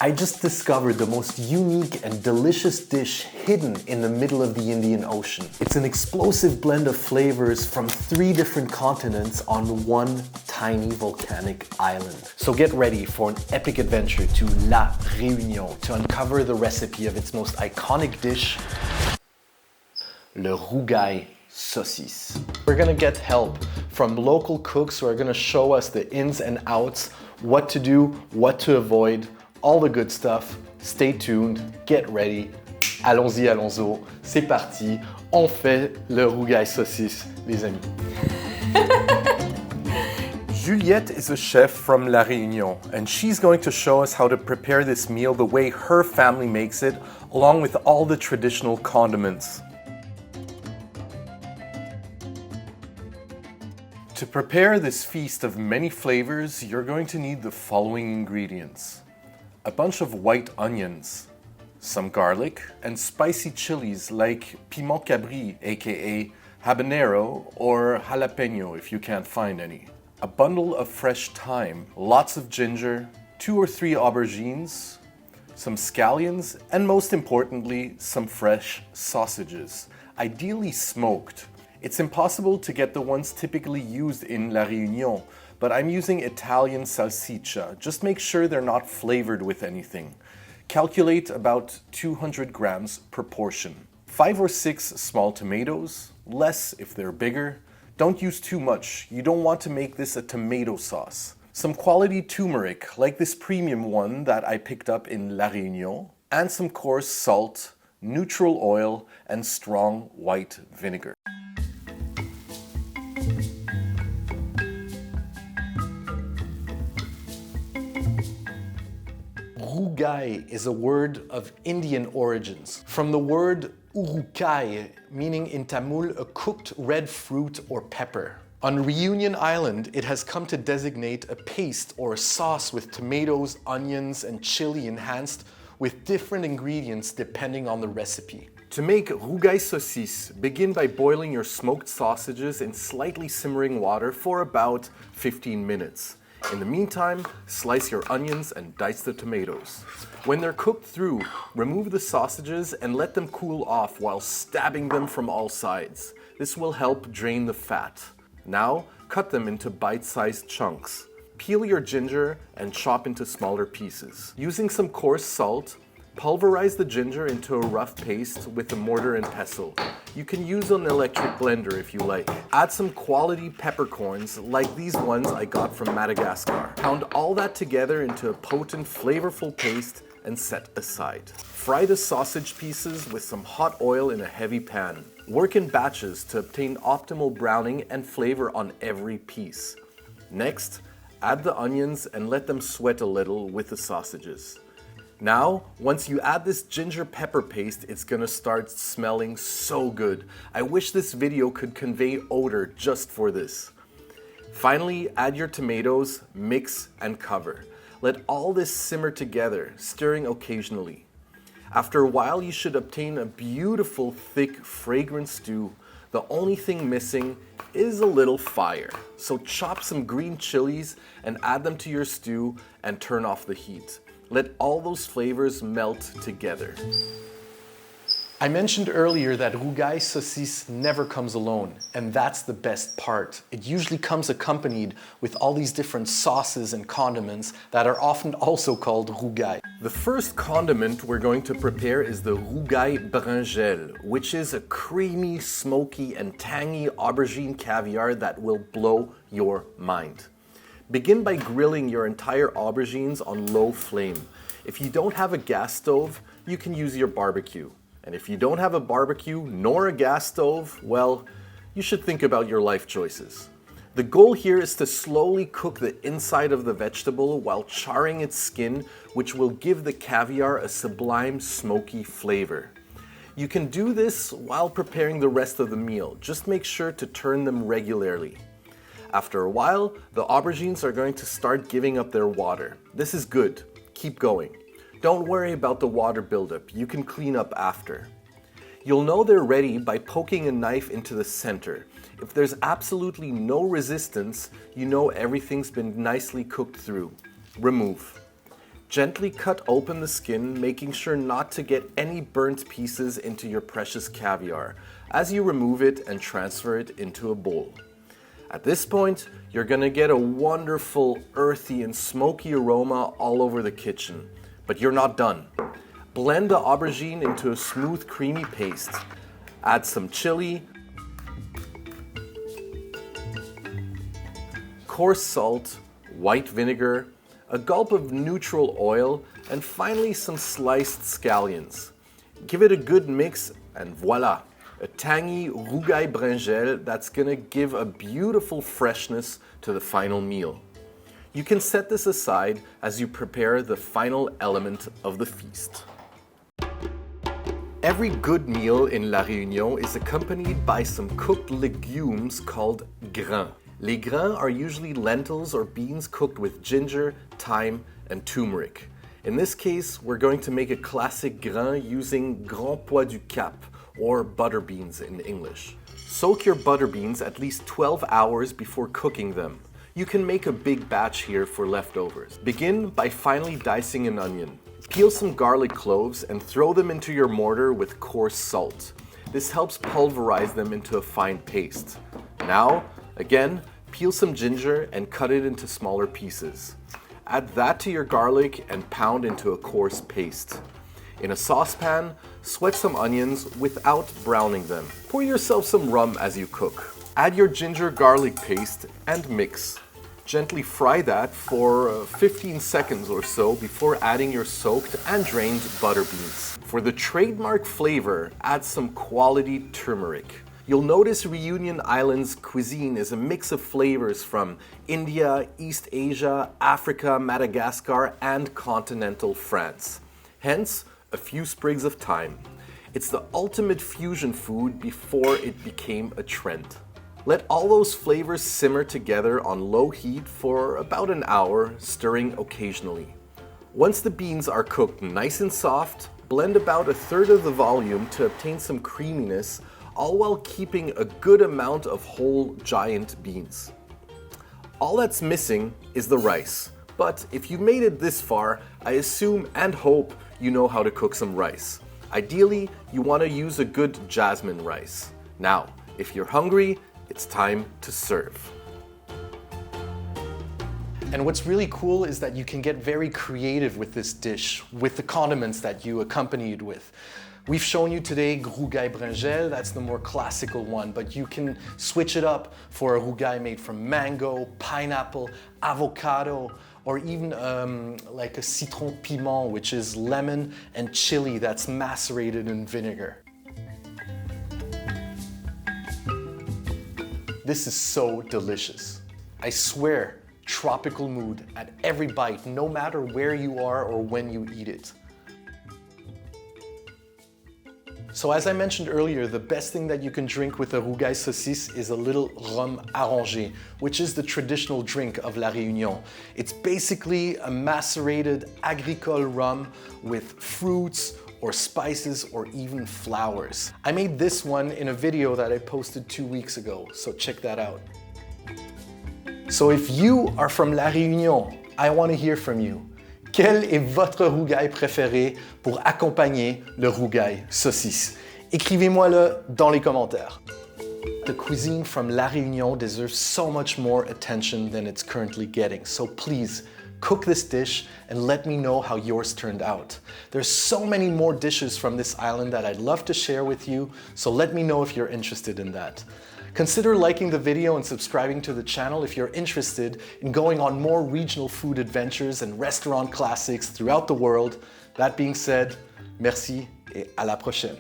I just discovered the most unique and delicious dish hidden in the middle of the Indian Ocean. It's an explosive blend of flavors from 3 different continents on one tiny volcanic island. So get ready for an epic adventure to La Réunion to uncover the recipe of its most iconic dish, le Rougail Saucisse. We're gonna get help from local cooks who are gonna show us the ins and outs, what to do, what to avoid, all the good stuff. Stay tuned, get ready. Allons-y, allons-y. C'est parti. On fait le Rougail Saucisse, les amis. Juliette is a chef from La Réunion, and she's going to show us how to prepare this meal the way her family makes it, along with all the traditional condiments. To prepare this feast of many flavors, you're going to need the following ingredients: a bunch of white onions, some garlic, and spicy chilies like piment cabri, aka habanero, or jalapeno if you can't find any. A bundle of fresh thyme, lots of ginger, 2 or 3 aubergines, some scallions, and most importantly, some fresh sausages, ideally smoked. It's impossible to get the ones typically used in La Réunion, but I'm using Italian salsiccia. Just make sure they're not flavored with anything. Calculate about 200 grams per portion. 5 or 6 small tomatoes, less if they're bigger. Don't use too much. You don't want to make this a tomato sauce. Some quality turmeric, like this premium one that I picked up in La Réunion, and some coarse salt, neutral oil, and strong white vinegar. Rougail is a word of Indian origins, from the word urukai, meaning in Tamil a cooked red fruit or pepper. On Réunion Island, it has come to designate a paste or a sauce with tomatoes, onions, and chili enhanced with different ingredients depending on the recipe. To make Rougail Saucisse, begin by boiling your smoked sausages in slightly simmering water for about 15 minutes. In the meantime, slice your onions and dice the tomatoes. When they're cooked through, remove the sausages and let them cool off while stabbing them from all sides. This will help drain the fat. Now, cut them into bite-sized chunks. Peel your ginger and chop into smaller pieces. Using some coarse salt, pulverize the ginger into a rough paste with a mortar and pestle. You can use an electric blender if you like. Add some quality peppercorns like these ones I got from Madagascar. Pound all that together into a potent, flavorful paste and set aside. Fry the sausage pieces with some hot oil in a heavy pan. Work in batches to obtain optimal browning and flavor on every piece. Next, add the onions and let them sweat a little with the sausages. Now, once you add this ginger pepper paste, it's gonna start smelling so good. I wish this video could convey odor just for this. Finally, add your tomatoes, mix, and cover. Let all this simmer together, stirring occasionally. After a while, you should obtain a beautiful, thick, fragrant stew. The only thing missing is a little fire. So chop some green chilies and add them to your stew and turn off the heat. Let all those flavors melt together. I mentioned earlier that Rougail Saucisse never comes alone, and that's the best part. It usually comes accompanied with all these different sauces and condiments that are often also called Rougail. The first condiment we're going to prepare is the Rougail Bringelle, which is a creamy, smoky, and tangy aubergine caviar that will blow your mind. Begin by grilling your entire aubergines on low flame. If you don't have a gas stove, you can use your barbecue. And if you don't have a barbecue nor a gas stove, well, you should think about your life choices. The goal here is to slowly cook the inside of the vegetable while charring its skin, which will give the caviar a sublime smoky flavor. You can do this while preparing the rest of the meal. Just make sure to turn them regularly. After a while, the aubergines are going to start giving up their water. This is good. Keep going. Don't worry about the water buildup. You can clean up after. You'll know they're ready by poking a knife into the center. If there's absolutely no resistance, you know everything's been nicely cooked through. Remove. Gently cut open the skin, making sure not to get any burnt pieces into your precious caviar as you remove it and transfer it into a bowl. At this point, you're gonna get a wonderful earthy and smoky aroma all over the kitchen. But you're not done. Blend the aubergine into a smooth, creamy paste. Add some chili, coarse salt, white vinegar, a gulp of neutral oil, and finally some sliced scallions. Give it a good mix and voila, a tangy Rougail Bringelle that's gonna give a beautiful freshness to the final meal. You can set this aside as you prepare the final element of the feast. Every good meal in La Réunion is accompanied by some cooked legumes called grains. Les grains are usually lentils or beans cooked with ginger, thyme, and turmeric. In this case, we're going to make a classic grain using Grand Pois du Cap, or butter beans in English. Soak your butter beans at least 12 hours before cooking them. You can make a big batch here for leftovers. Begin by finely dicing an onion. Peel some garlic cloves and throw them into your mortar with coarse salt. This helps pulverize them into a fine paste. Now, again, peel some ginger and cut it into smaller pieces. Add that to your garlic and pound into a coarse paste. In a saucepan, sweat some onions without browning them. Pour yourself some rum as you cook. Add your ginger garlic paste and mix. Gently fry that for 15 seconds or so before adding your soaked and drained butter beans. For the trademark flavor, add some quality turmeric. You'll notice Réunion Island's cuisine is a mix of flavors from India, East Asia, Africa, Madagascar, and continental France. Hence, a few sprigs of thyme. It's the ultimate fusion food before it became a trend. Let all those flavors simmer together on low heat for about an hour, stirring occasionally. Once the beans are cooked nice and soft, blend about a third of the volume to obtain some creaminess, all while keeping a good amount of whole giant beans. All that's missing is the rice. But if you made it this far, I assume and hope you know how to cook some rice. Ideally, you want to use a good jasmine rice. Now, if you're hungry, it's time to serve. And what's really cool is that you can get very creative with this dish, with the condiments that you accompany it with. We've shown you today Rougail Bringelle, that's the more classical one, but you can switch it up for a Rougail made from mango, pineapple, avocado, or even like a citron piment, which is lemon and chili that's macerated in vinegar. This is so delicious. I swear, tropical mood at every bite, no matter where you are or when you eat it. So as I mentioned earlier, the best thing that you can drink with a Rougail Saucisse is a little rhum arrangé, which is the traditional drink of La Réunion. It's basically a macerated agricole rum with fruits or spices or even flowers. I made this one in a video that I posted 2 weeks ago, so check that out. So if you are from La Réunion, I want to hear from you. Quel est votre rougail préféré pour accompagner le Rougail Saucisse? Écrivez-moi-le dans les commentaires. The cuisine from La Réunion deserves so much more attention than it's currently getting, so please cook this dish and let me know how yours turned out. There's so many more dishes from this island that I'd love to share with you, so let me know if you're interested in that. Consider liking the video and subscribing to the channel if you're interested in going on more regional food adventures and restaurant classics throughout the world. That being said, merci et à la prochaine.